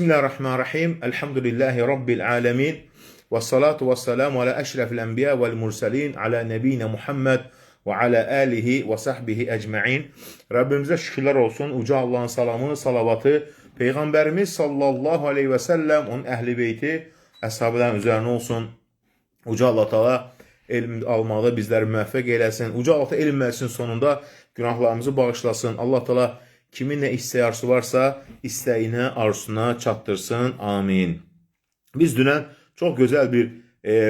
Bismillahirrahmanirrahim. Elhamdülillahi Rabbil alemin. Ve salatu ve selamu ala eşrefil enbiya vel mursalin ala nebine Muhammed ve ala alihi ve sahbihi ecma'in. Rabbimize şükürler olsun. Uca Allah'ın salamı, salavatı, Peygamberimiz sallallahu aleyhi ve sellem, onun ehli beyti, əshabıdan üzerine olsun. Uca Allah Teala elm almada bizleri müvəffəq eylesin. Uca Allah Teala elm məclisinin sonunda günahlarımızı bağışlasın. Allah Teala kimin ne isteği arzusu varsa isteğine arzusuna çattırsın. Amin. Biz dünən çok güzel bir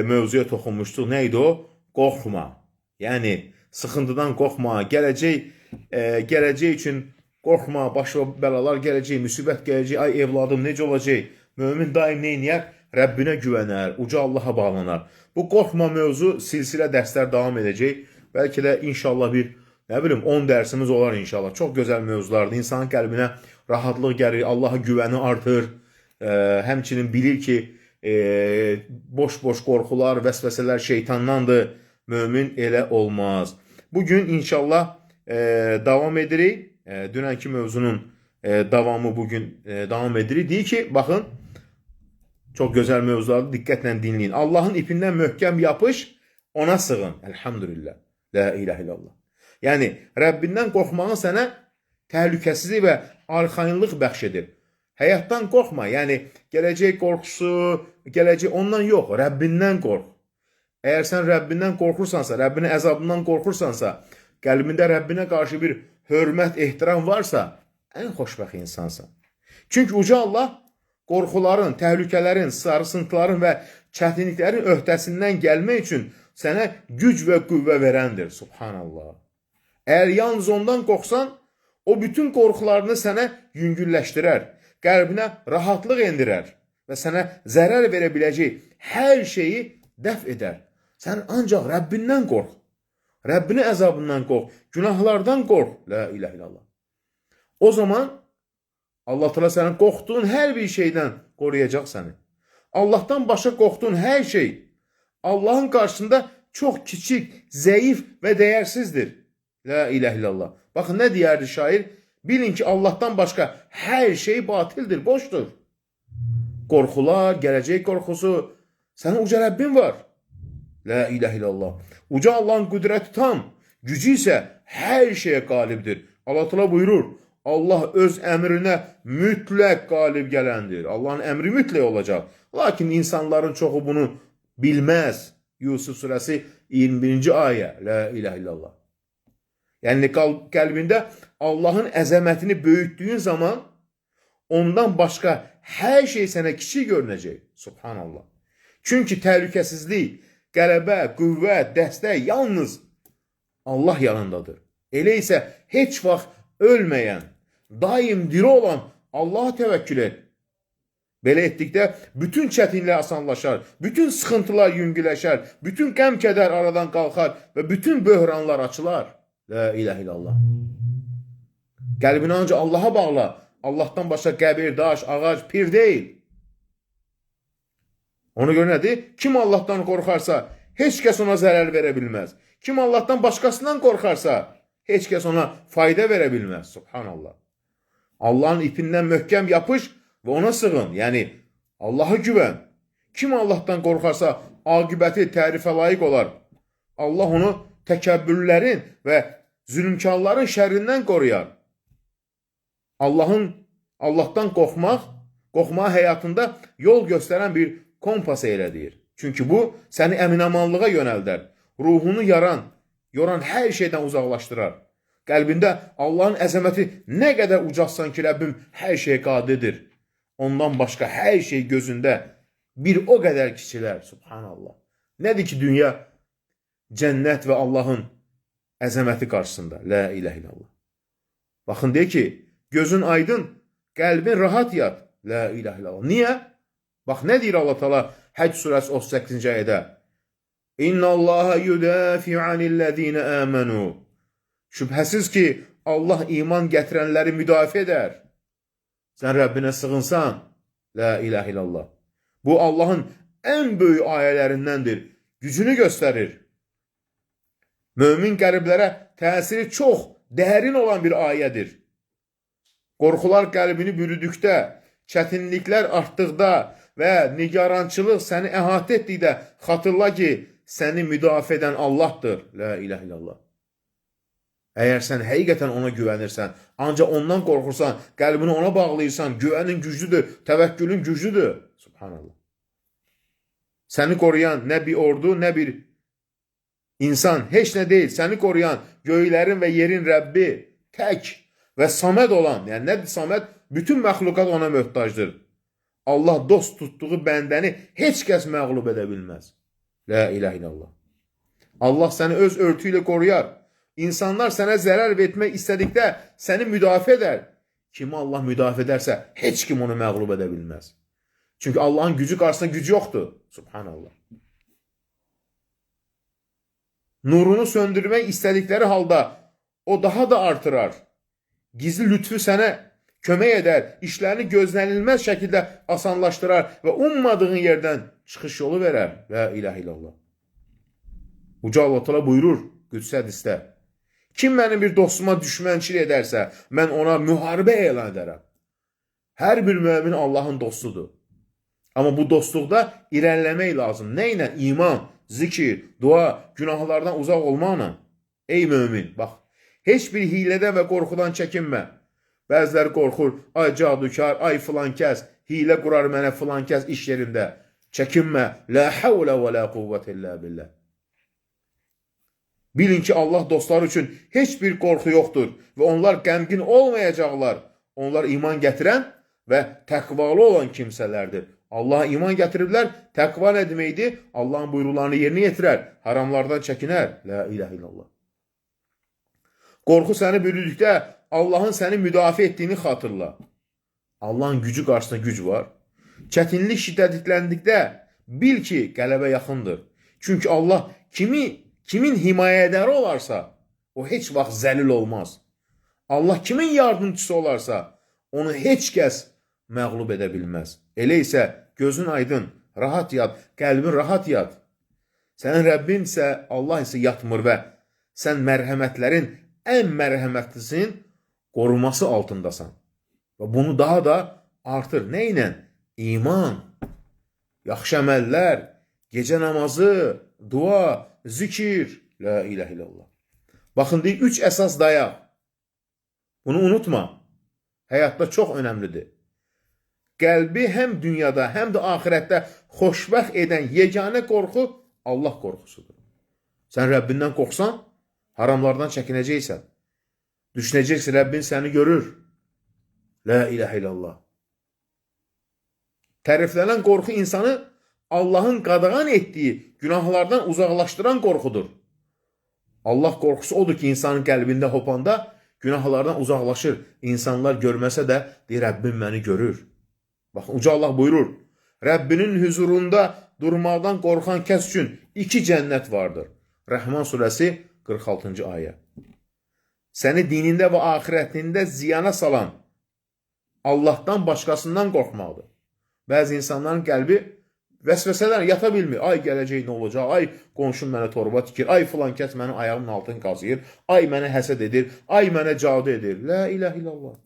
mövzuya toxunmuşduq. Neydi o? Qorxma. Yani sıxıntıdan qorxma. Gələcək üçün qorxma. Başa bəlalar gələcək, müsibət gələcək. Ay evladım necə olacaq? Mömin daim neyniyər? Rəbbinə güvənər, uca Allaha bağlanar. Bu qorxma mövzu silsilə dərslər davam edəcək. Bəlkə də inşallah bir 10 dersimiz olar inşallah. Çok güzel mevzulardır. İnsanın kalbine rahatlık gelir, Allah'a güveni artır. Həmçinin bilir ki, boş korkular, vəsvəsələr şeytandandır. Mümin elə olmaz. Bugün inşallah devam edirik. Dünənki mövzunun davamı bugün devam edirik. Deyir ki, bakın, çok güzel mevzulardır. Dikkatle dinleyin. Allah'ın ipinden möhkəm yapış, ona sığın. Elhamdülillah. La ilahe illallah. Yani Rəbbindən qorxmağın sənə təhlükəsizlik və arxayınlıq bəxş edir. Həyatdan qorxma, yəni gələcək qorxusu, gələcək ondan yox, Rəbbindən qorx. Əgər sən Rəbbindən qorxursansa, Rəbbinin əzabından qorxursansa, qəlbində Rəbbinə qarşı bir hörmət, ehtiram varsa, ən xoşbəxt insansan. Çünki uca Allah qorxuların, təhlükələrin, sarsıntıların və çətinliklərin öhdəsindən gəlmək üçün sənə güc və qüvvə verəndir. Subhanallah. Eğer yalnız ondan qorxsan, o bütün qorxularını sənə yüngülləşdirər, qəlbinə rahatlıq endirər və sənə zərər verə biləcək hər şeyi dəf edər. Sən ancaq Rəbbindən qorx, Rəbbinin əzabından qorx, günahlardan qorx. La ilahe illallah. O zaman Allah Teala sənin qorxduğun hər bir şeydən qoruyacaq səni. Allah'tan başa qorxduğun hər şey Allah'ın karşısında çok kiçik, zəif və dəyərsizdir. La ilahe illallah. Bakın ne diyerdi şair? Bilin ki Allah'tan başka her şey batildir, boştur. Korkular, gelecek korkusu. Senin uca Rabbin var. La ilahe illallah. Uca Allah'ın kudreti tam. Gücü ise her şeye galiptir. Allah Teala buyurur. Allah öz emrine mütlak galip gelendir. Allah'ın emri mütlak olacak. Lakin insanların çoğu bunu bilmez. Yusuf suresi 21. ayet. La ilahe illallah. Yani kalbinde Allah'ın əzəmətini böyüttüğün zaman ondan başka her şey sana kiçik görünecek. Subhanallah. Çünkü təhlükəsizlik, qələbə, qüvvət, dəstək yalnız Allah yanındadır. Elə isə heç vaxt ölməyən, daim diri olan Allah'a təvəkkül et. Belə etdikdə bütün çətinliklər asanlaşar, bütün sıxıntılar yüngüləşər, bütün qəm-kədər aradan qalxar və bütün böhranlar açılar. La ilahe illallah. Qəlbini ancaq Allah'a bağla. Allah'tan başqa qəbir, daş, ağac, pir değil. Ona görə nədir? Kim Allah'tan qorxarsa, heç kəs ona zərər verə bilməz. Kim Allah'tan başqasından qorxarsa, heç kəs ona fayda verə bilməz. Subhanallah. Allah'ın ipindən möhkəm yapış və ona sığın. Yəni, Allah'a güvən. Kim Allah'tan qorxarsa, aqibəti tərifə layiq olar. Allah onu təkəbbürlərin və zulümkarların şerrinden koruyar. Allah'tan qorxmağa həyatında yol gösteren bir kompas eylədir. Çünkü bu səni əminamanlığa yönəldər. Ruhunu yoran hər şeydən uzaqlaşdırar. Qəlbində Allah'ın əzəməti nə qədər ucalsan ki, Rəbbim hər şey qadirdir. Ondan başqa hər şey gözündə bir o qədər kiçilər. Subhanallah. Nədir ki dünya? Cennet ve Allah'ın əzəməti karşısında. La ilahe illallah. Bakın deyir ki, gözün aydın, qəlbin rahat yat. La ilahe illallah. Niye? Bak ne deyir Allah Teala Həc surəsi 38. ayədə. İnna Allaha yudafi'u anillezine amanu. Şübhəsiz ki Allah iman gətirənləri müdafiə edər. Sen Rəbbinə sığınsan. La ilahe illallah. Bu Allah'ın en büyük ayələrindəndir. Gücünü gösterir. Mömin qəlblərə təsiri çox dərin olan bir ayədir. Qorxular qəlbini bürüdükdə, çətinliklər artdıqda və nigarançılıq səni əhatə etdikdə xatırla ki, səni müdafiə edən Allahdır. La ilahe illallah. Əgər sən həqiqətən ona güvənirsən, ancaq ondan qorxursan, qəlbini ona bağlayırsan, güvənin güclüdür, təvəkkülün güclüdür. Subhanallah. Səni qoruyan nə bir ordu, nə bir insan, heç nə deyil. Səni qoruyan göylərin və yerin Rəbbi tək və saməd olan, yəni nədir saməd? Bütün məxluqat ona möhtacdır. Allah dost tutduğu bəndəni heç kəs məğlub edə bilməz. La ilahe illallah. Allah səni öz örtü ilə qoruyar. İnsanlar sənə zərər vermək istədikdə səni müdafiə edər. Kimi Allah müdafiə edərsə, heç kim onu məğlub edə bilməz. Çünki Allahın gücü qarşısında gücü yoxdur. Subhanallah. Nurunu söndürmək istədikləri halda o daha da artırar. Gizli lütfü sənə kömək edər, işlərini gözlənilməz şəkildə asanlaşdırar və ummadığın yerdən çıxış yolu verər. La ilahe illallah. Uca Allah Teala buyurur Qüdsi hədisdə. Kim mənim bir dostuma düşmənçilik edərsə, mən ona müharibə elan edərəm. Hər bir mümin Allahın dostudur. Amma bu dostluqda irəliləmək lazım. Nə ilə? İman, zikir, dua, günahlardan uzaq olmaqla. Ey mümin, bax, heç bir hilədən və qorxudan çəkinmə. Bəziləri qorxur, ay cadükar, ay filan kəs, hilə qurar mənə filan kəs iş yerində. Çəkinmə. La havlə və la quvvət illə billah. Bilin ki, Allah dostları üçün heç bir qorxu yoxdur və onlar qəmgin olmayacaqlar. Onlar iman gətirən və təqvalı olan kimsələrdir. Allaha iman gətiriblər, təqva nə deməkdir? Allahın buyruqlarını yerinə yetirər, haramlardan çəkinər. La ilahe illallah. Qorxu səni bürüdükdə Allahın səni müdafiə etdiyini xatırla. Allahın gücü qarşısında güc var. Çətinlik şiddətləndikdə bil ki, qələbə yaxındır. Çünki Allah kimin himayədəri olarsa, o heç vaxt zəlil olmaz. Allah kimin yardımcısı olarsa, onu heç kəs məğlub edə bilməz. Elə isə gözün aydın, rahat yat, qəlbin rahat yat. Sənin Rəbbin isə, Allah isə yatmır və sən mərhəmətlərin ən mərhəmətlisinin qoruması altındasan. Və bunu daha da artır. Nə ilə? İman, yaxşı əməllər, gecə namazı, dua, zikir. La ilahe illallah. Baxın, deyir, 3 əsas dayaq. Bunu unutma. Həyatda çox önəmlidir. Qəlbi həm dünyada, həm də axirətdə xoşbəxt edən yeganə qorxu Allah qorxusudur. Sən Rəbbindən qorxsan, haramlardan çəkinəcəksən. Düşünəcəksən, Rəbbin səni görür. La ilahe illallah. Təriflənən qorxu insanı Allahın qadağan etdiyi günahlardan uzaqlaşdıran qorxudur. Allah qorxusu odur ki, insanın qəlbində hopanda günahlardan uzaqlaşır. İnsanlar görməsə də, deyir, Rəbbim məni görür. Baxın, Uca Allah buyurur, Rəbbinin huzurunda durmaqdan qorxan kəs üçün 2 cənnət vardır. Rəhman surəsi 46-cı ayə. Səni dinində və axirətində ziyana salan Allahdan başqasından qorxmaqdır. Bəzi insanların qəlbi vəsvəsələr yata bilmir. Ay gələcək nə olacaq? Ay qonşum mənə torba tikir. Ay filan kəs mənim ayağımın altını qazıyır. Ay mənə həsəd edir. Ay mənə cadu edir. La ilahe illallah.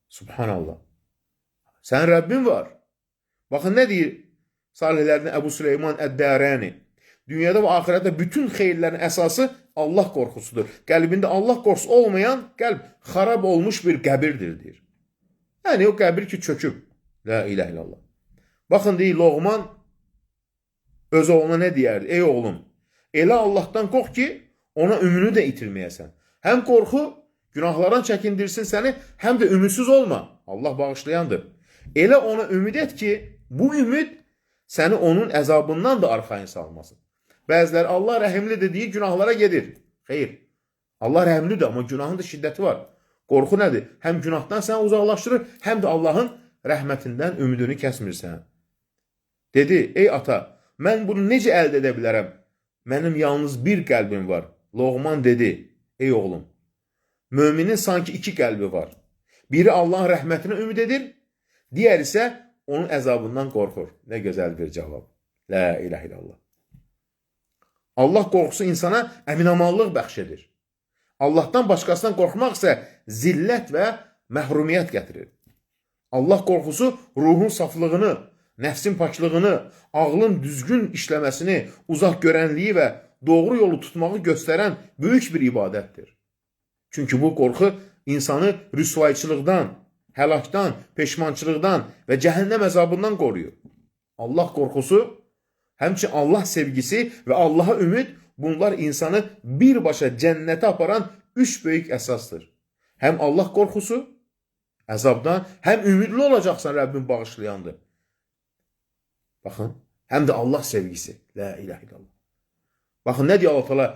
Subhanallah. Sənin Rəbbin var. Baxın nə deyir salihlərdən Əbu Süleyman Əd-Dərəni. Dünyada və axirətdə bütün xeyirlərin əsası Allah qorxusudur. Qəlbində Allah qorxusu olmayan qəlb xarab olmuş bir qəbirdir, deyir. Yəni o qəbir ki çöküb. La ilahe illallah. Baxın, deyir, Loğman öz oğluna nə deyərdi? Ey oğlum, elə Allahdan qorx ki, ona ümünü də itirməyəsən. Həm qorxu günahlardan çəkindirsin səni, həm də ümidsiz olma. Allah bağışlayandır. Elə ona ümid et ki, bu ümid səni onun əzabından da arxayın salmasın. Bəziləri Allah rəhimlidir deyir, günahlara gedir. Xeyr, Allah rəhimlidir, amma günahın da şiddəti var. Qorxu nədir? Həm günahdan səni uzaqlaşdırır, həm də Allahın rəhmətindən ümidini kəsmirsən. Dedi, ey ata, mən bunu necə əldə edə bilərəm? Mənim yalnız bir qəlbim var. Loğman dedi, ey oğlum, müminin sanki 2 qəlbi var. Biri Allahın rəhmətinə ümid edir, digər isə onun əzabından qorxur. Nə gözəl bir cavab. La ilahe illallah. Allah qorxusu insana əminamanlıq bəxş edir. Allahdan başqasından qorxmaq isə zillət və məhrumiyyət gətirir. Allah qorxusu ruhun saflığını, nəfsin paklığını, ağlın düzgün işləməsini, uzaq görənliyi və doğru yolu tutmağı göstərən böyük bir ibadətdir. Çünki bu qorxu insanı rüsvayçılıqdan, həlakdan, peşmançılıqdan və cəhənnəm əzabından qoruyur. Allah qorxusu, həmçinin Allah sevgisi və Allaha ümid, bunlar insanı birbaşa cənnətə aparan üç böyük əsasdır. Həm Allah qorxusu, əzabdan, həm ümidli olacaqsan Rəbbin bağışlayandır. Baxın, həm də Allah sevgisi. La ilahe illallah. Baxın, nə deyir Allah Teala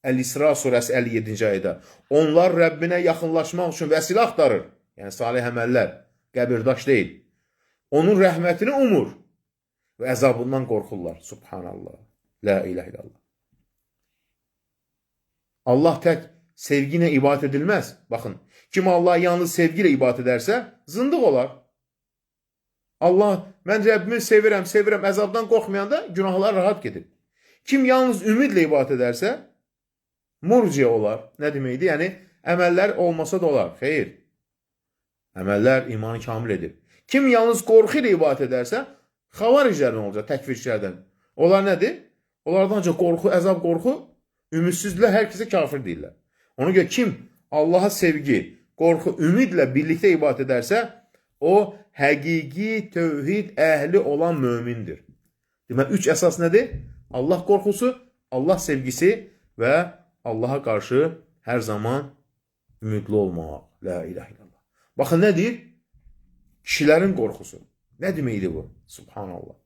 Əl-İsra surəsi 57-ci ayədə? Onlar Rəbbinə yaxınlaşmaq üçün vəsilə axtarır. Yəni, salih əməllər, qəbirdaş deyil. Onun rəhmətini umur və əzabından qorxurlar. Subhanallah. La ilahe illallah. Allah tək sevgi ilə ibadət edilməz. Baxın, kim Allah yalnız sevgi ilə ibadət edərsə, zındıq olar. Allah, mən Rəbbimi sevirəm, əzabdan qorxmayanda günahlar rahat gedir. Kim yalnız ümidlə ibadət edərsə, murciə olar. Nə deməkdir? Yəni, əməllər olmasa da olar. Xeyr. Əməllər imanı kamil edir. Kim yalnız qorxu ilə ibadət edərsə, xavariclərdən olacaq, təkfirçilərdən. Onlar nədir? Onlardan ancaq qorxu, əzab qorxu, ümidsizlər hər kəsə kafir deyirlər. Ona görə kim Allaha sevgi, qorxu, ümidlə birlikdə ibadət edərsə, o həqiqi tövhid əhli olan mömindir. Demək, üç əsas nədir? Allah qorxusu, Allah sevgisi və Allaha qarşı hər zaman ümidli olmaq. La ilahe illallah. Baxın, nə deyir? Kişilərin qorxusu. Nə deməkdir bu? Subhanallah.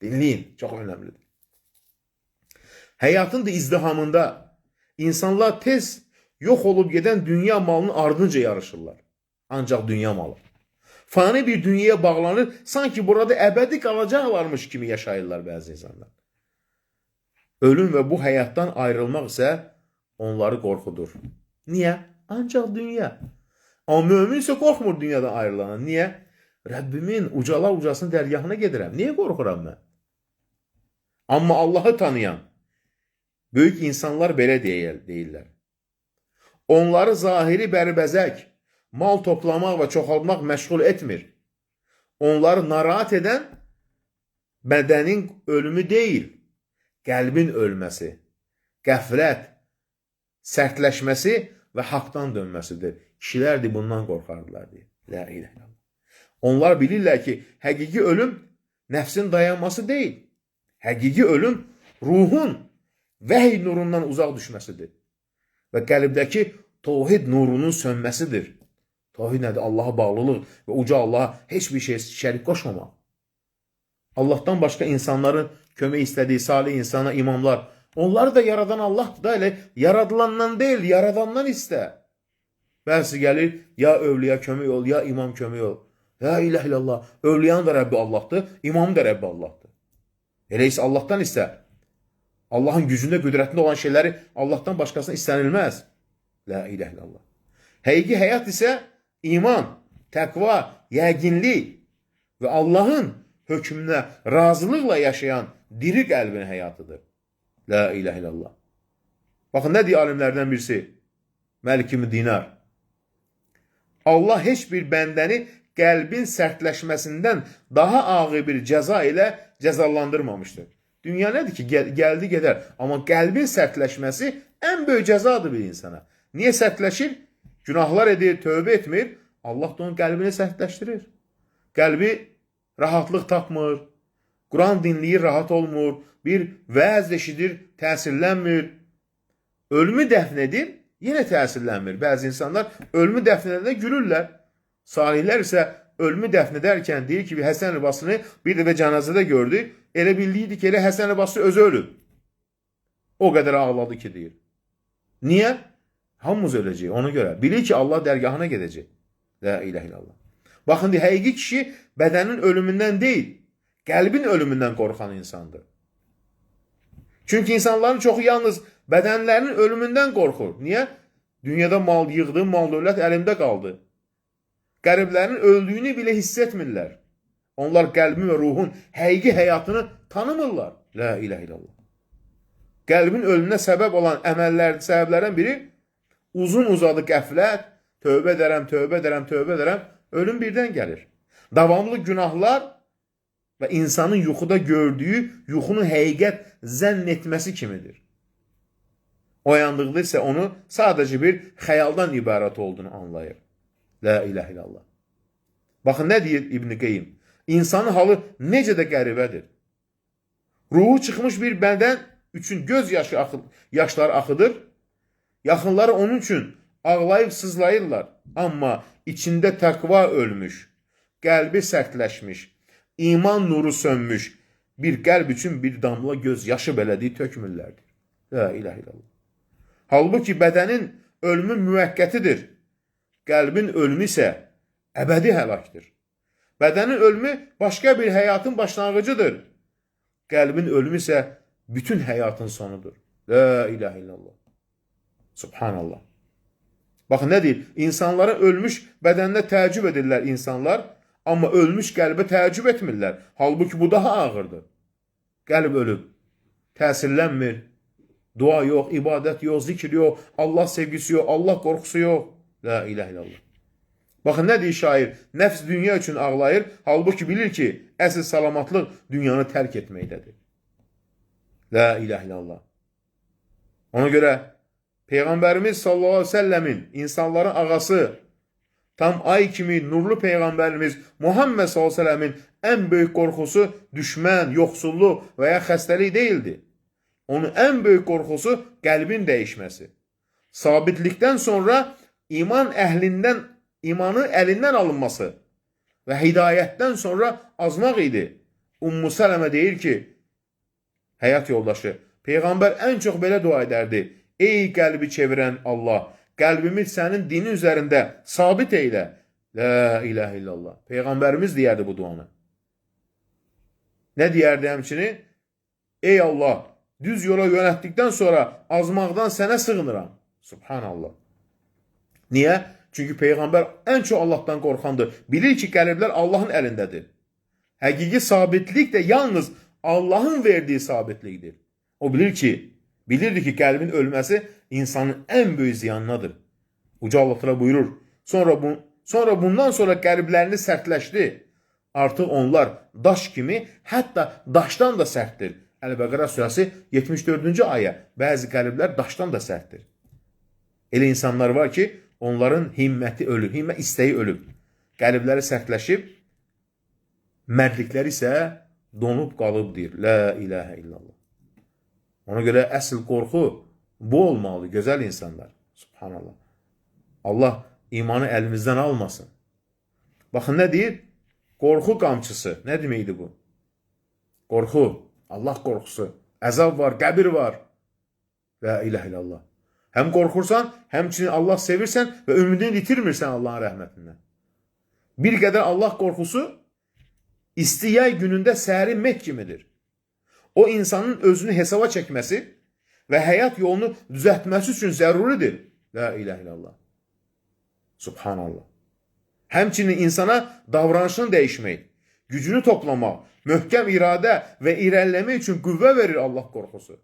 Dinləyin, çox önəmlidir. Həyatın da izdihamında insanlar tez yox olub gedən dünya malının ardınca yarışırlar. Ancaq dünya malı. Fani bir dünyaya bağlanır, sanki burada əbədi qalacaqlarmış kimi yaşayırlar bəzi insanlar. Ölüm və bu həyatdan ayrılmaq isə onları qorxudur. Niyə? Ancaq dünya. Amma mömin isə qorxmur dünyadan ayrılana. Niyə? Rəbbimin ucalar ucasının dərgahına gedirəm. Niyə qorxuram mən? Amma Allahı tanıyan böyük insanlar belə deyirlər. Onları zahiri bərbəzək, mal toplamaq və çoxaltmaq məşğul etmir. Onları narahat edən bədənin ölümü deyil, qəlbin ölməsi, qəflət, sərtləşməsi və haqdan dönməsidir. Kişilər də bundan qorxardılar, deyir. La ilahe illallah. Onlar bilirlər ki, həqiqi ölüm nəfsin dayanması deyil. Həqiqi ölüm ruhun vəhiy nurundan uzaq düşməsidir. Və qəlbdəki tövhid nurunun sönməsidir. Tövhid nədir? Allaha bağlılıq və uca Allaha heç bir şey şərik qoşmamaq. Allahdan başqa insanların kömək istədiyi salih insana, imamlar, onları da yaradan Allahdır da, elə yaradılandan deyil, yaradandan istə. Bəzi gəlir, ya övliya kömək ol, ya imam kömək ol. La ilahe illallah. Övliyanın da Rəbbi Allahdır, imamın da Rəbbi Allahdır. Elə isə Allahdan istə. Allahın gücündə, qüdrətində olan şeyləri Allahdan başqasına istənilməz. La ilahe illallah. Həqiqi həyat isə iman, təqva, yəqinlik və Allahın hökmünə razılıqla yaşayan diri qəlbin həyatıdır. La ilahe illallah. Baxın, nə deyir alimlərdən birisi? Məlik-i Dinar. Allah heç bir bəndəni qəlbin sərtləşməsindən daha ağır bir cəza ilə cəzalandırmamışdır. Dünya nədir ki, gəldi gedər. Amma qəlbin sərtləşməsi ən böyük cəzadır bir insana. Niyə sərtləşir? Günahlar edir, tövbə etmir. Allah da onun qəlbini sərtləşdirir. Qəlbi rahatlıq tapmır. Quran dinləyir, rahat olmur. Bir vəz eşidir, təsirlənmir. Ölümü dəfn edir, yenə təsirlənmir. Bəzi insanlar ölümü dəfn edəndə gülürlər. Salihlər isə ölümü dəfn edərkən deyir ki, Həsən Rəbasını bir dəfə cənazədə gördü. Elə bildiydi ki, elə Həsən Rəbası özü ölüb. O qədər ağladı ki, deyir. Niyə? Hamımız öləcək ona görə. Bilir ki, Allah dərgahına gedəcək. La ilahe illallah. Baxın, həqiqi kişi bədənin ölümündən deyil, qəlbin ölümündən qorxan insandır. Çünki insanların çoxu yalnız bədənlərinin ölümündən qorxur. Niyə? Dünyada mal yığdı, mal dövlət əlimdə qaldı. Qəriblərin öldüyünü bile hiss etmirlər. Onlar qəlbin və ruhun həqiqi həyatını tanımırlar. La ilahe illallah. Qəlbin ölümünə səbəb olan səbəblərdən biri uzun uzadı qəflət, tövbə edərəm, ölüm birdən gəlir. Davamlı günahlar və insanın yuxuda gördüyü yuxunu həqiqət zənn etməsi kimidir. Oyandıqda isə onu sadəcə bir xəyaldan ibarət olduğunu anlayır. La ilahe illallah. Baxın, nə deyir İbn Qeym? İnsanın halı necə də qəribədir. Ruhu çıxmış bir bədən üçün göz yaşları axıdır. Yaxınları onun üçün ağlayıb sızlayırlar. Amma içində təqva ölmüş, qəlbi sərtləşmiş, iman nuru sönmüş bir qəlb üçün bir damla göz yaşı belədiyi tökmürlərdir. La ilahe illallah. Halbuki bədənin ölümü müvəqqətidir. Qəlbin ölümü isə əbədi həlakdır. Bədənin ölümü başqa bir həyatın başlanğıcıdır. Qəlbin ölümü isə bütün həyatın sonudur. La ilahe illallah. Subhanallah. Baxın, nə deyir? İnsanlara ölmüş bədəndə təəccüb edirlər insanlar, amma ölmüş qəlbə təəccüb etmirlər. Halbuki bu daha ağırdır. Qəlb ölüb, təsirlənmir, dua yox, ibadət yox, zikr yox, Allah sevgisi yox, Allah qorxusu yox. La ilahe illallah. Baxın, nə deyir şair? Nəfs dünya üçün ağlayır, halbuki bilir ki, əsl salamatlıq dünyanı tərk etməkdədir. La ilahe illallah. Ona görə Peyğəmbərimiz sallallahu aleyhi ve sellemin, insanların ağası, tam ay kimi nurlu Peyğəmbərimiz Muhammed sallallahu aleyhi ve sellemin ən böyük qorxusu düşmən, yoxsulluq və ya xəstəlik deyildi. Onun ən böyük qorxusu qəlbin dəyişməsi. Sabitlikdən sonra imanı əlindən alınması və hidayətdən sonra azmaq idi. Ummu Sələmə deyir ki, həyat yoldaşı, Peyğəmbər ən çox belə dua edərdi. Ey qəlbi çevirən Allah, qəlbimi sənin dini üzərində sabit eylə. La ilahe illallah. Peyğəmbərimiz deyərdi bu duanı. Nə deyərdi həmçinin? Ey Allah, düz yola yönətdikdən sonra azmaqdan sənə sığınıram. Subhanallah. Niyə? Çünki Peyğəmbər ən çox Allahdan qorxandır. Bilir ki, qəlblər Allahın əlindədir. Həqiqi sabitlik də yalnız Allahın verdiyi sabitlikdir. O bilirdi ki, qəlbin ölməsi insanın ən böyük ziyanınadır. Uca Allah Teala buyurur. Sonra bundan sonra qəlblərini sərtləşdi. Artıq onlar daş kimi, hətta daşdan da sərtdir. Əl-Bəqərə surəsi 74-cü ayə. Bəzi qəlblər daşdan da sərtdir. Elə insanlar var ki, onların himməti ölüb, himmət istəyi ölüb. Qəlbləri sərtləşib, mərdlikləri isə donub qalıb deyir. La ilahe illallah. Ona görə əsl qorxu bu olmalıdır, gözəl insanlar. Subhanallah. Allah imanı əlimizdən almasın. Baxın, nə deyir? Qorxu qamçısı. Nə deməkdir bu? Qorxu, Allah qorxusu. Əzab var, qəbir var. La ilahe illallah. Həm qorxursan, həmçinin Allah sevirsən və ümidini itirmirsən Allahın rəhmətindən. Bir qədər Allah qorxusu isti yay günündə səhərin mək kimidir. O insanın özünü hesaba çəkməsi və həyat yolunu düzəltməsi üçün zəruridir. La ilahe illallah. Subhanallah. Həmçinin insana davranışını dəyişmək, gücünü toplamaq, möhkəm iradə və irəliləmək üçün qüvvə verir Allah qorxusu.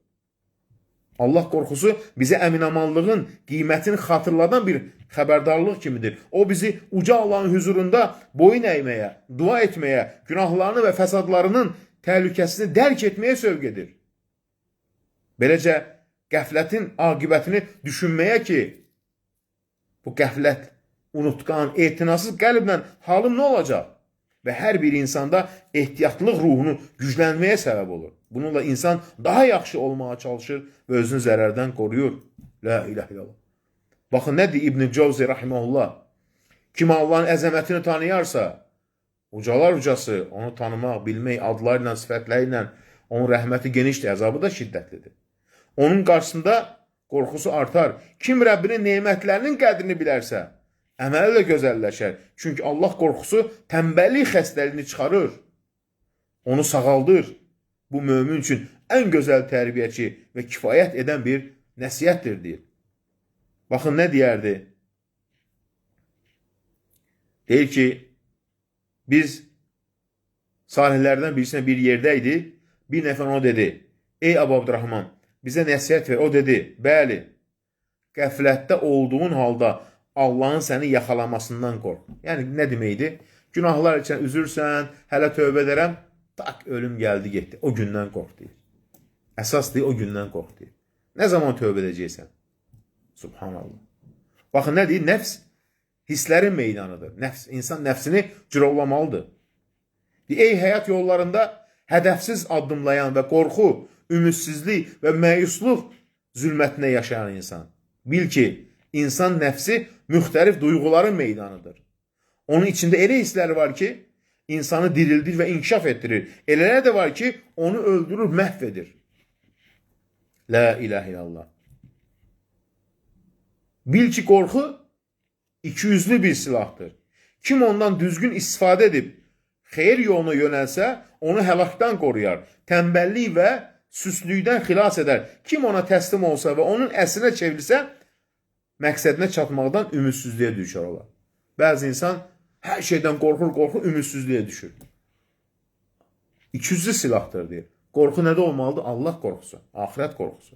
Allah qorxusu bizə əminamanlığın qiymətini xatırladan bir xəbərdarlıq kimidir. O bizi uca Allahın huzurunda boyun əyməyə, dua etməyə, günahlarını və fəsadlarının təhlükəsini dərk etməyə sövq edir. Beləcə, qəflətin aqibətini düşünməyə ki, bu qəflət, unutqan, etinasız qəlblə halım nə olacaq? Və hər bir insanda ehtiyatlıq ruhunu güclənməyə səbəb olur. Bununla insan daha yaxşı olmağa çalışır və özünü zərərdən qoruyur. La ilahe illallah. Baxın, nə deyir İbn Cavzi rahimehullah? Kim Allahın əzəmətini tanıyarsa, ucalar ucası, onu tanımaq, bilmək, adlarıyla, sifətləriylə, onun rəhməti genişdir, əzabı da şiddətlidir. Onun qarşısında qorxusu artar. Kim Rəbbinin nemətlərinin qədrini bilərsə, əməli də gözəlləşər. Çünki Allah qorxusu tənbəllik xəstəliyini çıxarır. Onu sağaldır. Bu mömin üçün ən gözəl tərbiyəçi və kifayət edən bir nəsiyyətdir, deyir. Baxın, nə deyərdi? Deyir ki, biz salihlərdən birisinə bir yerdəydi. Bir nəfər ona dedi, ey Əbu Abdurrahman, bizə nəsiyyət ver. O dedi, bəli, qəflətdə olduğun halda Allahın səni yaxalamasından qorx. Yəni, nə deməkdir? Günahlar için üzürsən, hələ tövbə edərəm, tak ölüm gəldi, getdi. O gündən qorx deyir. Əsas deyir, o gündən qorx deyir. Nə zaman tövbə edəcəksən? Subhanallah. Baxın, nə deyir? Nəfs hisslərin meydanıdır. İnsan nəfsini cirovlamalıdır. Ey həyat yollarında hədəfsiz addımlayan və qorxu, ümidsizlik və məyusluq zülmətinə yaşayan insan. Bil ki, insan nəfsi müxtəlif duyğuların meydanıdır. Onun içində elə hisslər var ki, insanı dirildir və inkişaf etdirir. Elələr də var ki, onu öldürür, məhv edir. La ilahe illallah. Bil ki, qorxu ikiyüzlü bir silahdır. Kim ondan düzgün istifadə edib, xeyir yoluna yönəlsə, onu həlakdan qoruyar. Tənbəllik və süslükdən xilas edər. Kim ona təslim olsa və onun əsrinə çevrilsə, məqsədinə çatmaqdan ümidsizliyə düşər olar. Bəzi insan hər şeydən qorxur, ümidsizliyə düşür. İkiyüzlü silahdır, deyir. Qorxu nədə olmalıdır? Allah qorxusu, axirət qorxusu.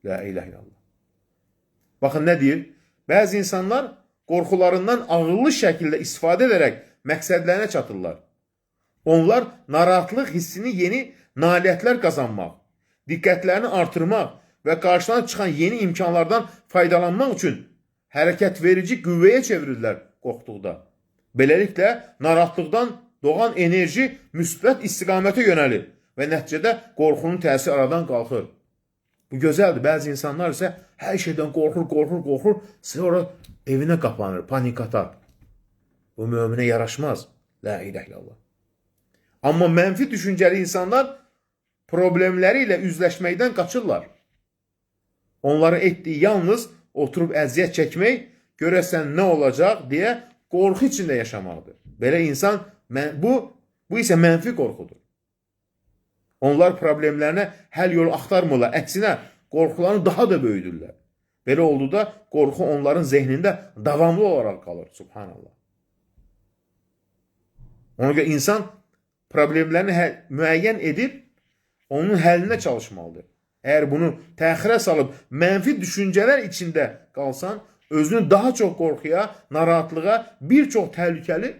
La ilahe illallah. Baxın, nə deyir? Bəzi insanlar qorxularından ağıllı şəkildə istifadə edərək məqsədlərinə çatırlar. Onlar narahatlıq hissini yeni nailiyyətlər qazanmaq, diqqətlərini artırmaq və qarşıdan çıxan yeni imkanlardan faydalanmaq üçün hərəkət verici qüvvəyə çevirirlər qorxduqda. Beləliklə, narahatlıqdan doğan enerji müsbət istiqamətə yönəlir və nəticədə qorxunun təsiri aradan qalxır. Bu gözəldir. Bəzi insanlar isə hər şeydən qorxur, sonra evinə qapanır, panik atar. Bu möminə yaraşmaz. La ilahe illallah. Amma mənfi düşüncəli insanlar problemləri ilə üzləşməkdən qaçırlar. Onları etdiyi yalnız oturub əziyyət çəkmək, görəsən nə olacaq deyə qorxu içində yaşamaqdır. Belə insan, bu isə mənfi qorxudur. Onlar problemlərinə həll yolu axtarmırlar. Əksinə, qorxularını daha da böyüdürlər. Belə olduqda qorxu onların zehnində davamlı olaraq qalır. Subhanallah. Ona görə insan problemlərini müəyyən edib, onun həllinə çalışmalıdır. Əgər bunu təxirə salıb, mənfi düşüncələr içində qalsan, özünü daha çox qorxuya, narahatlığa, bir çox təhlükəli,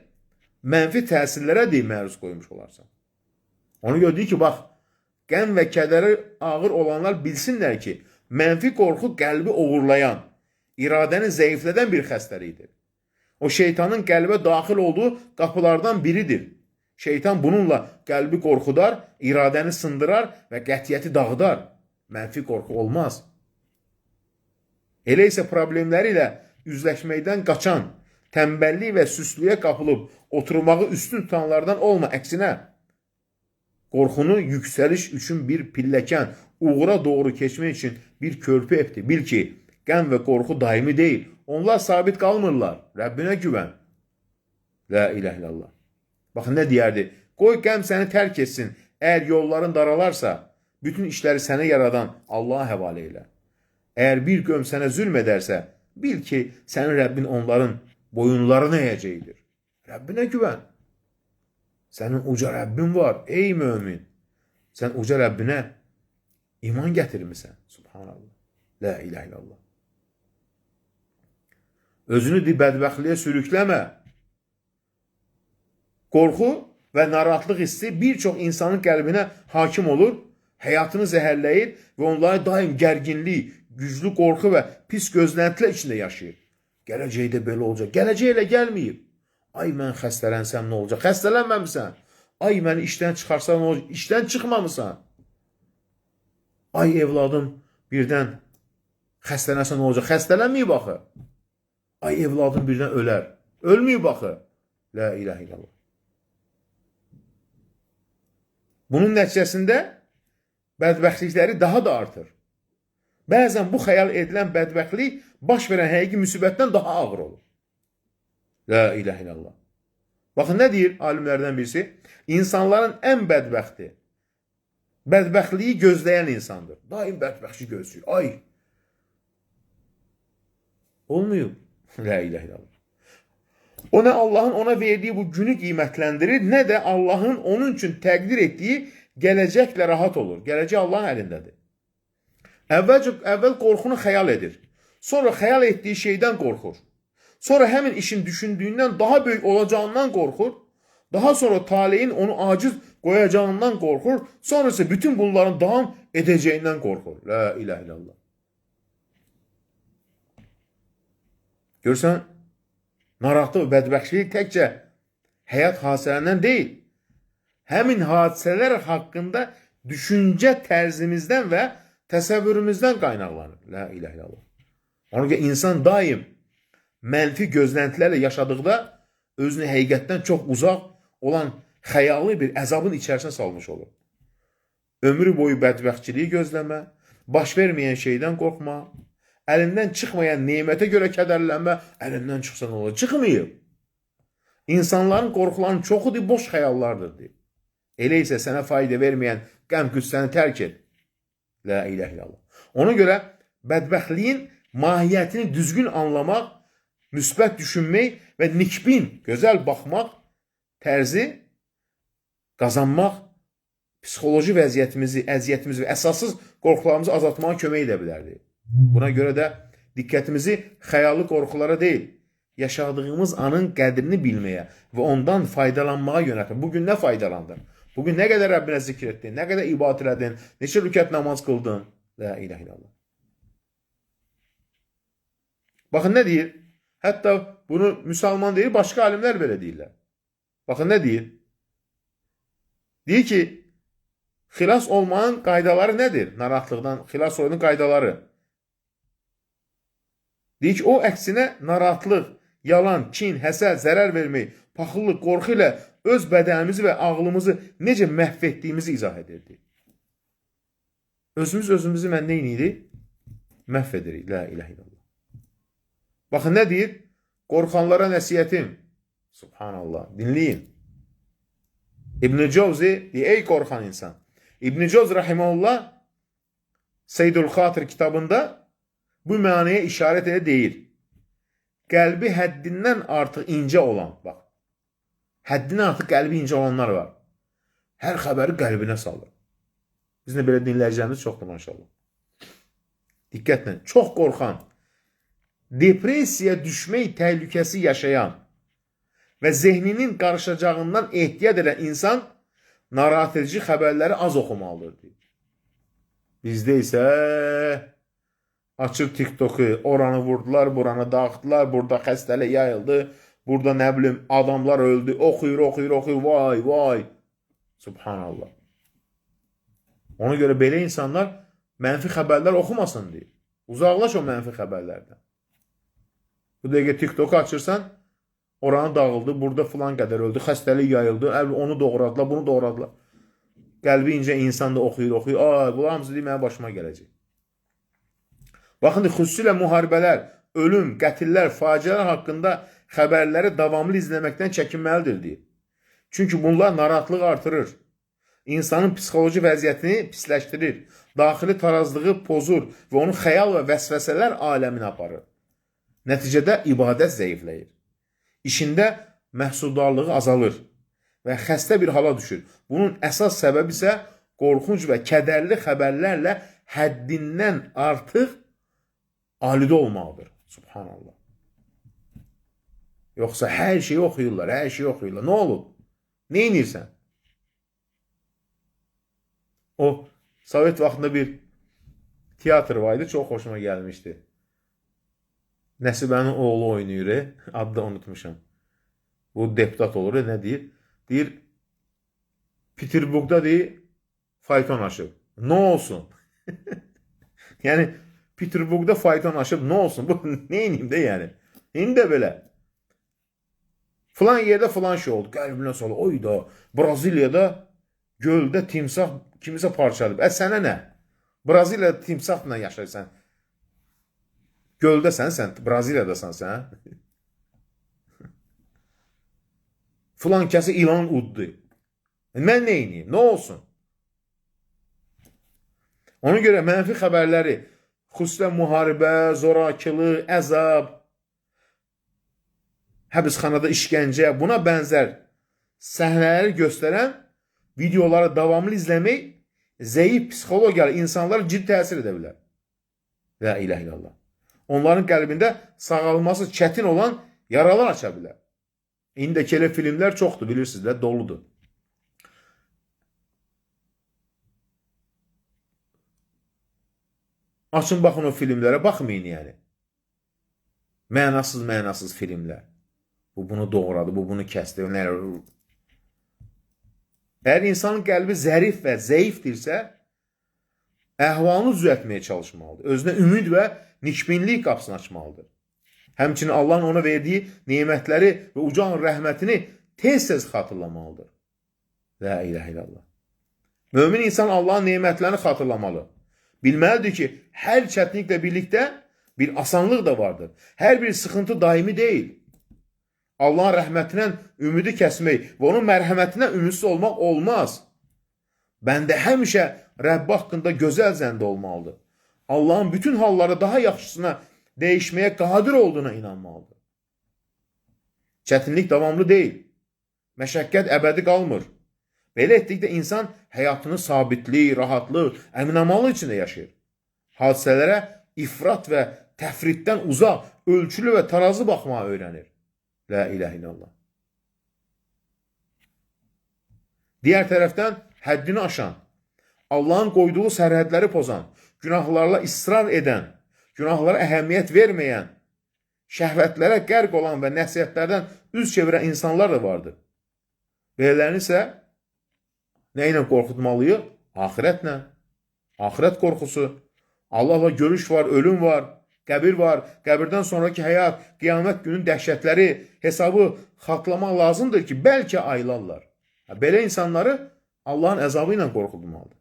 mənfi təsirlərə deyil məruz qoymuş olarsan. Ona görə deyir ki, bax, qəm və kədəri ağır olanlar bilsinlər ki, mənfi qorxu qəlbi oğurlayan, iradəni zəiflədən bir xəstəlikdir. O şeytanın qəlbə daxil olduğu qapılardan biridir. Şeytan bununla qəlbi qorxudar, iradəni sındırar və qətiyyəti dağıdar. Mənfi qorxu olmaz. Elə isə problemləri ilə üzləşməkdən qaçan, tənbəllik və süslüyə qapılıb oturmağı üstün tutanlardan olma, əksinə. Qorxunu yüksəliş üçün bir pilləkən, uğura doğru keçmək üçün bir körpü etdi. Bil ki, qəm və qorxu daimi deyil. Onlar sabit qalmırlar. Rəbbinə güvən. La ilahe illallah. Baxın, nə deyərdi? Qoy qəm səni tərk etsin. Əgər yolların daralarsa, bütün işləri sənə yaradan Allaha həvalə elə. Əgər bir qövm sənə zülm edərsə, bil ki, sənin Rəbbin onların boyunlarını əyəcəkdir. Rəbbinə güvən. Sənin uca Rəbbin var, ey mömin. Sən uca Rəbbinə iman gətirmirsən. Subhanallah. La ilahe illallah. Özünü bədbəxtliyə sürükləmə. Qorxu və narahatlıq hissi bir çox insanın qəlbinə hakim olur, həyatını zəhərləyir və onları daim gərginlik, güclü qorxu və pis gözləntilər içində yaşayır. Gələcəkdə belə olacaq. Gələcək elə gəlməyib. Ay, mən xəstələnsəm nə olacaq? Xəstələnməmisən. Ay, məni işdən çıxarsan nə olacaq? İşdən çıxmamısan. Ay, evladım birdən xəstələnsən nə olacaq? Xəstələnməyib axı. Ay, evladım birdən ölər. Ölməyib axı. La ilahe illallah. Bunun nəticəsində bədbəxtlikləri daha da artır. Bəzən bu xəyal edilən bədbəxtlik baş verən həqiqi müsibətdən daha ağır olur. La ilahe illallah. Baxın, nə deyir alimlərdən birisi? İnsanların ən bədbəxti, bədbəxtliyi gözləyən insandır. Daim bədbəxtçi gözləyir. Ay, olmuyor. La ilahe illallah. O nə Allahın ona verdiyi bu günü qiymətləndirir, nə də Allahın onun üçün təqdir etdiyi gələcəklə rahat olur. Gələcək Allahın əlindədir. Əvvəl qorxunu xəyal edir. Sonra xəyal etdiyi şeydən qorxur. Sonra həmin işin düşündüyündən daha böyük olacağından qorxur. Daha sonra taleyin onu aciz qoyacağından qorxur. Sonrası bütün bunların davam edeceğinden qorxur. La ilahe illallah. Görsən, narahatlıq və bədbəxtçilik təkcə həyat hadisələrindən deyil, həmin hadisələr haqqında düşüncə tərzimizdən və təsəvvürümüzdən qaynaqlanır. La ilahe illallah. Ona görə insan daim mənfi gözləntilərlə yaşadıqda özünü həqiqətdən çox uzaq olan xəyali bir əzabın içərisinə salmış olur. Ömrü boyu bədbəxtçiliyi gözləmə, baş verməyən şeydən qorxma, əlindən çıxmayan nemətə görə kədərlənmə, əlindən çıxsa nə olur? Çıxmayıb. İnsanların qorxularının çoxudur, boş xəyallardır. Deyir. Elə isə sənə fayda verməyən qəm-qüssəni tərk et. La ilahe illallah. Ona görə bədbəxtliyin mahiyyətini düzgün anlamaq, müsbət düşünmək və nikbin, gözəl baxmaq tərzi qazanmaq psixoloji vəziyyətimizi, əziyyətimizi və əsassız qorxularımızı azaltmağa kömək edə bilərdi. Buna görə də diqqətimizi xəyali qorxulara deyil, yaşadığımız anın qədrini bilməyə və ondan faydalanmağa yönəltmək. Bugün nə faydalandın? Bugün nə qədər Rəbbinə zikr etdin? Nə qədər ibadət elədin? Neçə rükət namaz qıldın? La ilahe illallah. Baxın nə deyir? Hətta bunu müsəlman deyir, başqa alimlər belə deyirlər. Baxın nə deyir? Deyir ki, xilas olmanın qaydaları nədir? Narahatlıqdan xilas olmanın qaydaları. Deyir ki, o əksinə narahatlıq, yalan, kin, həsəd, zərər vermək, paxıllıq, qorxu ilə öz bədənimizi və ağlımızı necə məhv etdiyimizi izah edirdi. Özümüzü mən neyinirik? Məhv edirik. La ilahe illallah. Baxın nə deyir? Qorxanlara nəsiyyətim. Subhanallah. Dinləyin. İbn-i Cavzi deyir, ey qorxan insan. İbn-i Cavzi rahiməhullah Seydül Xatır kitabında bu mənaya işarət edə deyir. Qəlbi həddindən artıq incə olan, bax, həddindən artıq qəlbi incə olanlar var. Hər xəbəri qəlbinə salır. Bizim də belə dinləyicilərimiz çoxdur, maşallah. Diqqətlə, çox qorxan, depressiya düşmək təhlükəsi yaşayan və zehninin qarışacağından ehtiyat edən insan narahat edici xəbərləri az oxumalıdır. Bizdə isə açıb TikTok'u, oranı vurdular, buranı dağıtdılar, burada xəstəlik yayıldı, burada nə bilim adamlar öldü, oxuyur, vay, vay. Subhanallah. Ona görə belə insanlar mənfi xəbərlər oxumasın deyir. Uzaqlaş o mənfi xəbərlərdən. Bu dəqiqə TikTok'u açırsan, oranı dağıldı, burada filan qədər öldü, xəstəlik yayıldı, onu doğradılar, bunu doğradılar. Qəlbi incə insan da oxuyur. Bu hamısı deyir, mənə başıma gələcək. Baxın, xüsusilə müharibələr, ölüm, qətillər, faciələr haqqında xəbərləri davamlı izləməkdən çəkinməlidir deyir. Çünki bunlar narahatlıq artırır. İnsanın psixoloji vəziyyətini pisləşdirir. Daxili tarazlığı pozur və onu xəyal və vəsvəsələr aləminə aparır. Nəticədə ibadət zəifləyir. İşində məhsuldarlığı azalır və xəstə bir hala düşür. Bunun əsas səbəbi isə qorxunc və kədərli xəbərlərlə həddindən artıq alidə olmalıdır. Subhanallah. Yoxsa hər şeyi oxuyurlar, Nə olub? Nə inirsən? O, Sovet vaxtında bir tiyatr var idi, çox xoşuma gəlmişdi. Nəsibənin oğlu oynayır, adını unutmuşam. Bu deputat olur, nə deyir? Deyir, Peterburqda deyir, fayton aşıb. Nə olsun? Yəni, Peterburqda fayton aşıb, nə olsun? Bu, neyiniyim də yəni? İndi də belə. Filan yerdə filan şey oldu, qəlbinə salır. Oy da, Braziliyada göldə timsah kimisə parçalayıb. Sənə nə? Braziliyada timsahla yaşayırsan. Göldəsən sən, Braziliyadasan sən. Filan kəsi ilan uddu. Mən neyiniyim? Nə olsun? Ona görə mənfi xəbərləri, xüsusən müharibə, zorakılıq, əzab, həbsxanada işgəncə, buna bənzər səhnələri göstərən videoları davamlı izləmək zəif psixologiyalı insanlara ciddi təsir edə bilər. La ilahe illallah. Onların qəlbində sağalması çətin olan yaralar aça bilər. İndiki elə filmlər çoxdur, bilirsiniz də, doludur. Açın baxın o filmlərə, baxmayın yəni. Mənasız filmlər. Bu bunu doğradı, bu bunu kəsdi. Əgər insanın qəlbi zərif və zəifdirsə, əhvalını düzəltməyə çalışmalıdır. Özünə ümid və nikbinlik qapısını açmalıdır. Həmçinin Allahın ona verdiyi nemətləri və uca rəhmətini tez-tez xatırlamalıdır. La ilahe illallah. Mömin insan Allahın nemətlərini xatırlamalı. Bilməlidir ki, hər çətinliklə birlikdə bir asanlıq da vardır. Hər bir sıxıntı daimi deyil. Allahın rəhmətindən ümidi kəsmək və onun mərhəmətindən ümidsiz olmaq olmaz. Bəndə həmişə Rəbb haqqında gözəl zəndə olmalıdır. Allahın bütün halları daha yaxşısına dəyişməyə qadir olduğuna inanmalıdır. Çətinlik davamlı deyil. Məşəqqət əbədi qalmır. Belə etdikdə insan həyatını sabitlik, rahatlıq, əminamanlıq içində yaşayır. Hadisələrə ifrat və təfriddən uzaq, ölçülü və tarazı baxmağa öyrənir. La ilahe illallah. Digər tərəfdən həddini aşan, Allahın qoyduğu sərhədləri pozan, günahlarla israr edən, günahlara əhəmiyyət verməyən, şəhvətlərə qərq olan və nəsihətlərdən üz çevirən insanlar da vardır. Belələrini isə nə ilə qorxutmalıyıq? Axirətlə. Axirət qorxusu. Allahla görüş var, ölüm var, qəbir var, qəbirdən sonraki həyat, qiyamət günün dəhşətləri, hesabı xatlamaq lazımdır ki, bəlkə aylarlar. Belə insanları Allahın əzabı ilə qorxutmalıdır.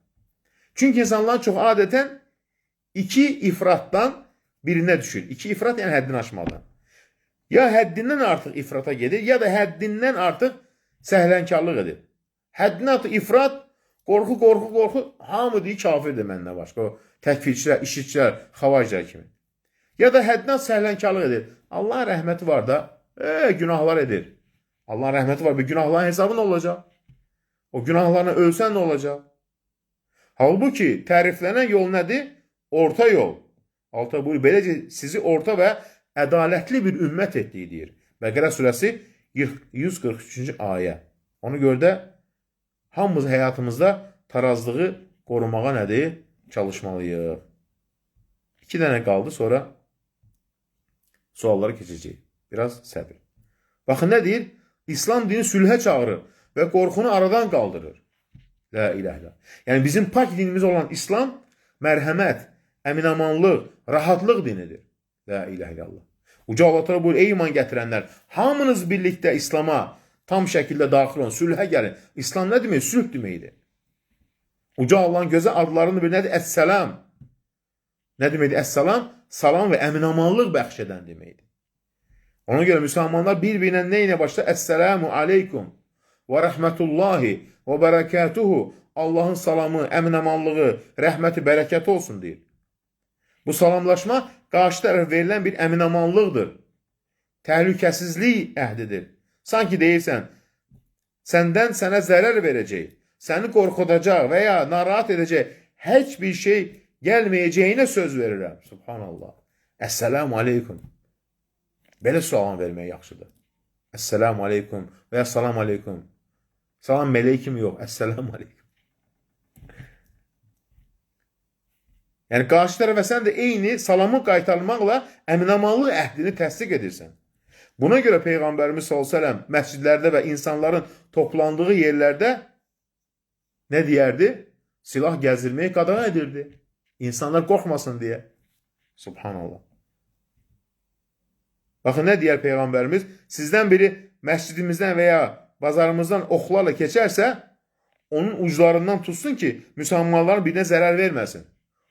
Çünki insanlar çox adətən iki ifratdan birinə düşür. İki ifrat yəni həddini aşmadan. Ya həddindən artıq ifrata gedir, ya da həddindən artıq səhlənkarlıq edir. Həddindən artıq ifrat, qorxu, hamı deyir kafirdir məndən başqa. O təkfirçilər, işitçilər, xavacilər kimi. Ya da həddindən səhlənkarlıq edir. Allahın rəhməti var da, günahlar edir. Allahın rəhməti var, bir günahların hesabı nə olacaq? O günahlarına ölsən nə olacaq? Halbuki təriflənən yol nədir? Orta yol. Alta buyur, beləcə sizi orta və ədalətli bir ümmət etdiyi deyir. Bəqərə surəsi 143-cü ayə. Ona görə də hamımız həyatımızda tarazlığı qorumağa nədir? Çalışmalıyıq. 2 dənə qaldı, sonra sualları keçəcəyik. Biraz səbir. Baxın nə deyir? İslam dini sülhə çağırır və qorxunu aradan qaldırır. La ilahe illallah. Yəni bizim pak dinimiz olan İslam mərhəmət, əminamanlıq, rahatlıq dinidir. La ilahe illallah. Uca Allah Teala buyur, ey iman gətirənlər, hamınız birlikdə İslama tam şəkildə daxil olun, sülhə gəlin. İslam nə demək? Sülh deməkdir. Uca Allahın gözəl adlarının biri nədir? Əs-səlam. Nə deməkdir? Əs-salam, salam və əminamanlıq bəxş edən deməkdir. Ona görə müsəlmanlar bir-birinə nə ilə başlar? Əs-səlamu aleykum və rəhmətullahi və bərəkətuhu. Allahın salamı, əminamanlığı, rəhməti, bərəkəti olsun deyir. Bu salamlaşma qarşı tərəf verilən bir əminamanlıqdır. Təhlükəsizlik əhdidir. Sanki deyirsən, səndən sənə zərər verəcək, səni qorxudacaq və ya narahat edəcək heç bir şey gəlməyəcəyinə söz verirəm. Subhanallah. Əs-səlamu aleykum. Belə salam vermək yaxşıdır. Əs-səlamu aleykum və ya salam aleykum. Salam məleykim yox, əs-səlamu aleykum. Yəni, qarşı tərəfə sən də eyni salamı qaytarmaqla əminamanlıq əhdini təsdiq edirsən. Buna görə Peyğəmbərimiz s.ə.v məscidlərdə və insanların toplandığı yerlərdə nə deyərdi? Silah gəzdirməyi qadağan edirdi. İnsanlar qorxmasın deyə. Subhanallah. Baxın, nə deyər Peyğəmbərimiz? Sizdən biri məscidimizdən və ya bazarımızdan oxlarla keçərsə, onun uclarından tutsun ki, müsəlmanların birinə zərər verməsin.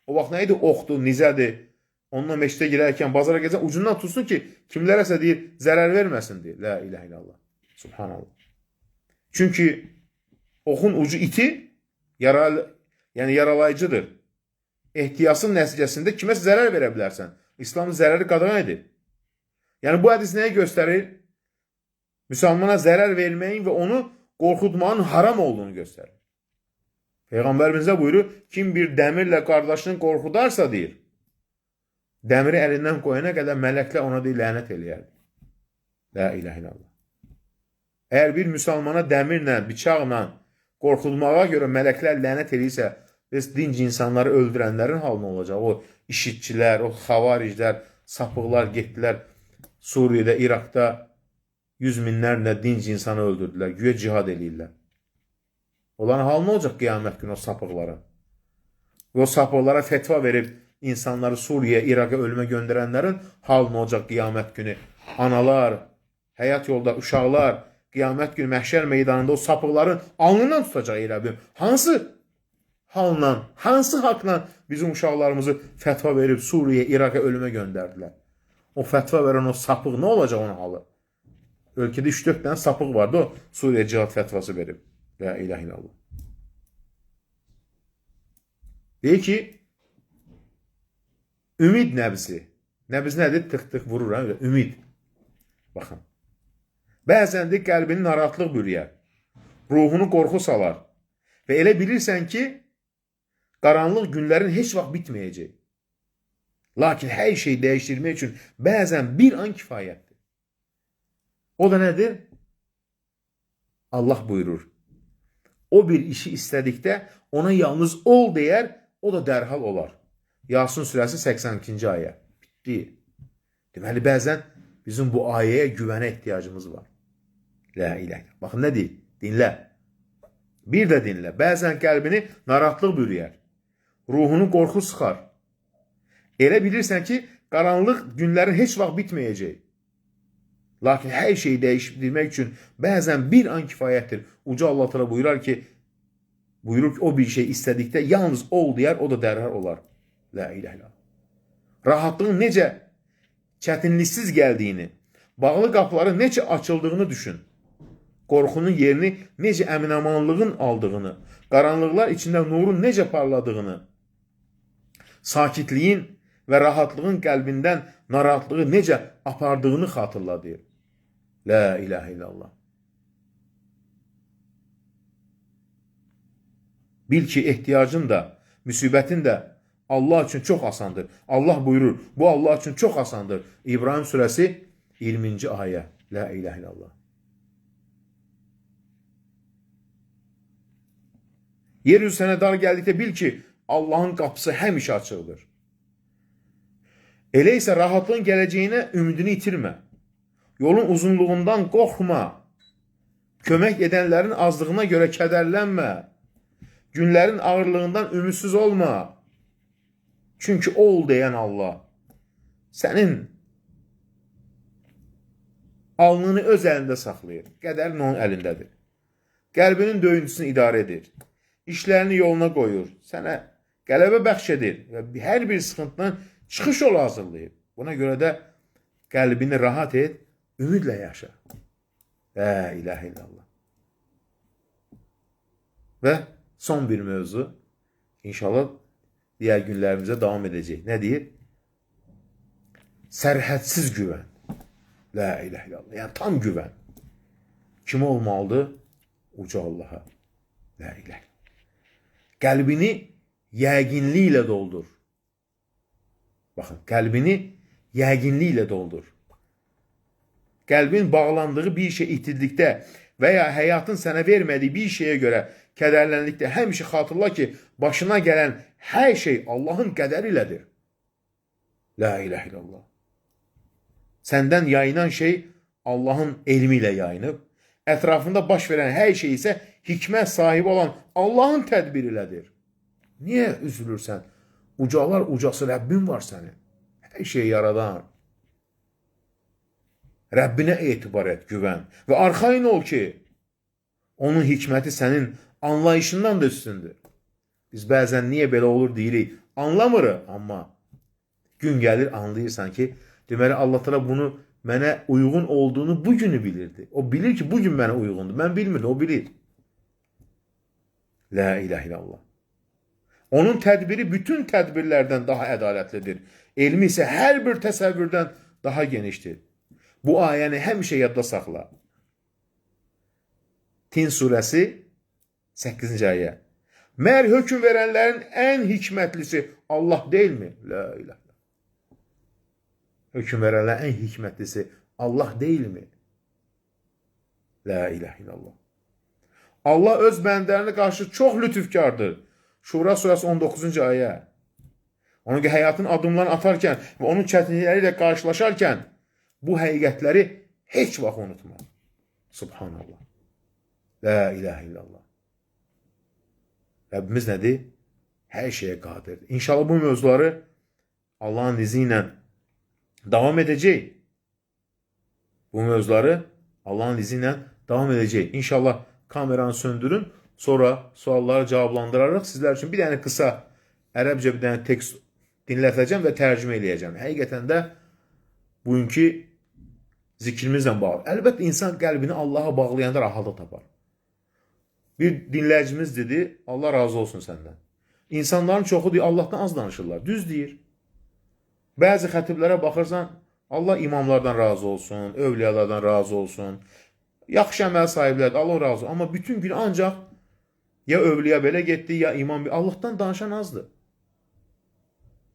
O vaxt nə idi? Oxdur, nizədir. Onunla meşdə girərkən, bazara gəzən ucundan tutsun ki, kimlərəsə deyir, zərər verməsin deyir. La ilahe illallah. Subhanallah. Çünki oxun ucu iti, yəni yaralayıcıdır. Ehtiyasın nəticəsində kiməsə zərər verə bilərsən. İslam zərəri qadağan edir. Yəni bu hədis nəyə göstərir? Müsəlmana zərər verməyin və onu qorxutmanın haram olduğunu göstərir. Peyğəmbərimizə buyurur, kim bir dəmirlə qardaşını qorxudarsa deyir, dəmiri əlindən qoyana qədər mələklə ona deyir, lənət eləyərdi. La ilahe illallah. Əgər bir müsəlmana dəmirlə, bıçaqla qorxulmağa görə mələklər lənət edirsə, biz dinc insanları öldürənlərin halı nə olacaq? O işitçilər, o xavariclər, sapıqlar getdilər Suriyədə, İraqda 100 minlərlə dinc insanı öldürdülər. Güya cihad eləyirlər. Onların halı nə olacaq qiyamət günü o sapıqlara? O sapıqlara fetva verib insanları Suriyə, İraqa ölümə göndərənlərin halı nə olacaq qiyamət günü? Analar, həyat yolda uşaqlar, qiyamət günü məhşər meydanında o sapıqların alnından tutacaq Rəbbim. Hansı halla, hansı haqla bizim uşaqlarımızı fətva verib Suriyə, İraqa ölümə göndərdilər? O fətva verən o sapıq nə olacaq onun halı? Ölkədə 3-4 dənə sapıq vardı, o Suriyə cihad fətvası verib. La ilahe illallah. Deyir ki, ümid nəbzi. Nəbz nədir? Tık-tık vurur. Ümid. Baxın. Bəzən də qəlbini narahatlıq bürüyər. Ruhunu qorxu salar. Və elə bilirsən ki, qaranlıq günlərin heç vaxt bitməyəcək. Lakin hər şey dəyişdirmək üçün bəzən bir an kifayətdir. O da nədir? Allah buyurur. O bir işi istədikdə ona yalnız ol deyər, o da dərhal olar. Yasin surəsi 82-ci ayə. Bitdi. Deməli, bəzən bizim bu ayəyə güvənə ehtiyacımız var. La ilahe. Baxın, nə deyil? Dinlə. Bir də dinlə. Bəzən qəlbini narahatlıq bürüyər. Ruhunu qorxu sıxar. Elə bilirsən ki, qaranlıq günlərin heç vaxt bitməyəcək. Lakin hər şeyi dəyişdirmək üçün bəzən bir an kifayətdir. Uca Allah təala buyurur ki, o bir şey istədikdə yalnız ol deyər, o da dərhal olar. La ilahe illallah. Rahatlığın necə çətinliksiz gəldiyini, bağlı qapıların necə açıldığını düşün. Qorxunun yerini necə əminamanlığın aldığını, qaranlıqlar içində nurun necə parladığını, sakitliyin və rahatlığın qəlbindən narahatlığı necə apardığını xatırladır. La ilahe illallah. Bil ki, ehtiyacın da, müsibətin də Allah üçün çox asandır. Allah buyurur, bu Allah üçün çox asandır. İbrahim surəsi 20-ci ayə. La ilahe illallah. Yeryüzü sənə dar gəldikdə bil ki, Allahın qapısı həmişə açıqdır. Elə isə rahatlığın gələcəyinə ümidini itirmə. Yolun uzunluğundan qorxma. Kömək edənlərin azlığına görə kədərlənmə. Günlərin ağırlığından ümidsiz olma. Çünki ol deyən Allah sənin alnını öz əlində saxlayır. Qədərin onun əlindədir. Qəlbinin döyüntüsünü idarə edir. İşlərini yoluna qoyur. Sənə qələbə bəxş edir. Və hər bir sıxıntıdan çıxış yolu hazırlayır. Buna görə də qəlbini rahat et, ümidlə yaşa. La ilahe illallah. Və son bir mövzu, inşallah diğer günlərimizə davam edəcək. Nə deyir? Sərhədsiz güvən. La ilahe illallah. Yəni tam güvən. Kim olmalıdır? Uca Allah'a. La ilahe. Qəlbini yəqinliklə doldur. Baxın, qəlbini yəqinliklə doldur. Qəlbin bağlandığı bir şey itirdikdə və ya həyatın sənə vermədiyi bir şeyə görə kədərləndikdə həmişə xatırla ki, başına gələn hər şey Allahın qədəri ilədir. La ilahe illallah. Səndən yayınan şey Allahın elmi ilə yayınıb, ətrafında baş verən hər şey isə hikmət sahibi olan Allahın tədbiri ilədir. Niyə üzülürsən? Ucalar ucası Rəbbin var sənin. Hər şeyi yaradan. Rəbbinə etibar et, güvən. Və arxayın ol ki, onun hikməti sənin anlayışından da üstündür. Biz bəzən niyə belə olur deyirik, anlamırıq, amma gün gəlir anlayırsan ki, deməli Allah təala bunu mənə uyğun olduğunu bugünü bilirdi. O bilir ki, bugün mənə uyğundur. Mən bilmirdim, o bilir. La ilahe illallah. Onun tədbiri bütün tədbirlərdən daha ədalətlidir. Elmi isə hər bir təsəvvürdən daha genişdir. Bu ayəni həmişə yadda saxla. Tin surəsi 8-ci ayə. Məyər hökm verənlərin ən hikmətlisi Allah deyilmi? La ilahe. Hökm verənlərin ən hikmətlisi Allah deyilmi? La ilahe illallah. Allah öz bəndələrinə qarşı çox lütufkardır. Şura surəsi 19-cu ayə. Onun ki, həyatın adımlarını atarkən və onun çətinlikləri ilə qarşılaşarkən bu həqiqətləri heç vaxt unutma. Subhanallah. La ilahe illallah. Rəbbimiz nədir? Hər şeyə qadirdir. İnşallah bu mövzuları Allahın izni ilə davam edəcək. Bu mövzuları Allahın izni ilə davam edəcək. İnşallah kameranı söndürün. Sonra sualları cavablandırarıq. Sizlər üçün bir dənə qısa ərəbcə bir dənə tekst dinlətəcəm və tərcümə eləyəcəm. Həqiqətən də bugünkü zikrimizlə bağlı. Əlbəttə, insan qəlbini Allaha bağlayanda rahatlıq tapar. Bir dinləyicimiz dedi, Allah razı olsun səndən. İnsanların çoxu deyir, Allahdan az danışırlar. Düz deyir. Bəzi xətiblərə baxırsan, Allah imamlardan razı olsun, övliyalardan razı olsun, yaxşı əməl sahiblərdir, Allah razı olsun. Amma bütün gün ancaq ya övliya belə getdi, ya imam belə. Allahdan danışan azdır.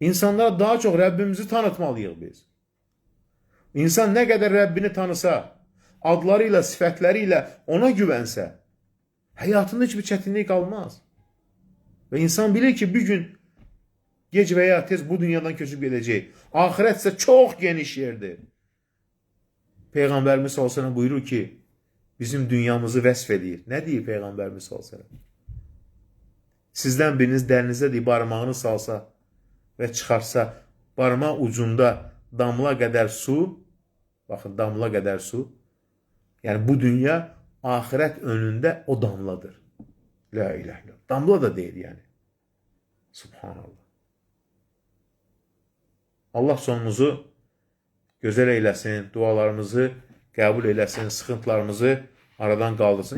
İnsanlara daha çox Rəbbimizi tanıtmalıyıq biz. İnsan nə qədər Rəbbini tanısa, adları ilə, sifətləri ilə ona güvənsə, həyatında heç bir çətinlik qalmaz. Və insan bilir ki, bir gün gec və ya tez bu dünyadan köçüb gedəcək. Ahirət isə çox geniş yerdir. Peyğəmbərimiz s.ə.v buyurur ki, bizim dünyamızı vəsf edir. Nə deyir Peyğəmbərimiz s.ə.v? Sizdən biriniz dərinizə deyib barmağını salsa və çıxarsa, barmaq ucunda damla qədər su, baxın, damla qədər su, yəni bu dünya ahirət önündə o damladır. La ilahe illallah. Damla da deyil yəni. Subhanallah. Allah sonumuzu gözəl eyləsin, dualarımızı qəbul eyləsin, sıxıntılarımızı aradan qaldırsın.